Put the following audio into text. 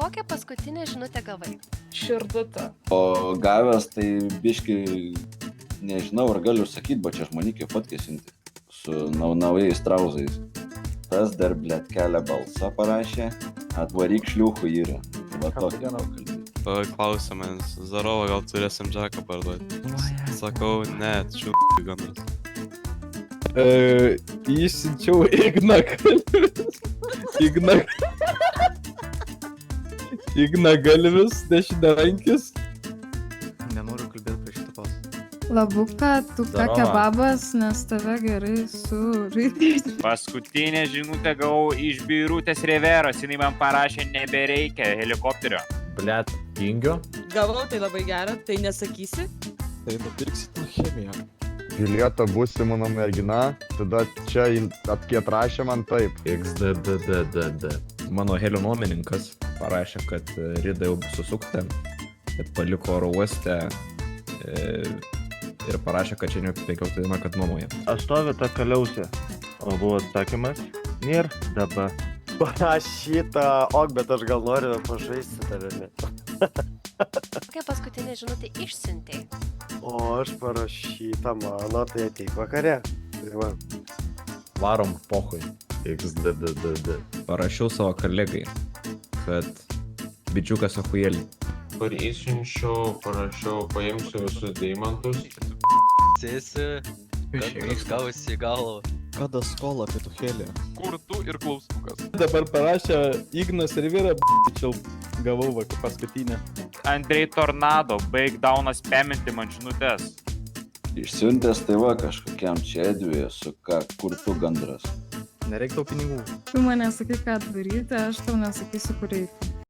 Kokią paskutinę žinutę gavai? Širdutę. O gavęs tai biški, nežinau, ar galiu sakyti, bet čia žmonikė fotkesinti su naujais trauzais. Tas dar, blėt, kelia balsą parašė, atvaryk šliūchų yra. Va tokį kalbėti. Klausė manęs, Zarovo, gal turėsim džeką parduoti? Sakau, ne, čiūkai gandras. Išsiunčiau Ignagalvis, dešiniarankis. Nenoriu kalbėti prie šitą pasą. Labuka, tu ką kebabas, nes tave gerai surinkti. Paskutinę žinutę gavau iš Birutės Riveros, jinai man parašė, nebereikia helikopterio. Blet, Kingio. Gavau, tai labai gera, tai nesakysi? Tai nupirksit chemiją. Julieta būsi mano mergina, tada čia atrašė man taip. XDDDD. Mano helio nuomininkas parašė, kad Rida jau susukta, kad paliko oro uoste ir parašė, kad čia ne 15 diena, kad nuomoja. Aš stoviu tą kaliausią, o buvo atsakymas, nėr dabar. Parašyta, bet aš gal noriu pažaisti tavimi. Kokią paskutinę žinutę išsiuntei? O aš parašyta mano, tai ateik vakare. Tai va. Varom pohui. XDDDD. Parašiau savo kolegai, kad bičiukas achuėlį. Kur išsiunčiau, parašiau, paimsiu visus deimantus. Sėsi, kad gausi į galvą. Kada skola pietuchėlė? Kur tu ir klaustukas? Dabar parašė Ignas Rivera, čia gavau va paskutinę. Andrei Tornado, baig dauną spaminti man žinutės. Išsiuntęs tai va kažkokiam čia Edviui, su ką, kur tu gandras. Nereik tau pinigų. Tu mane sakai, ką daryti, aš tau nesakysiu, kur eiti.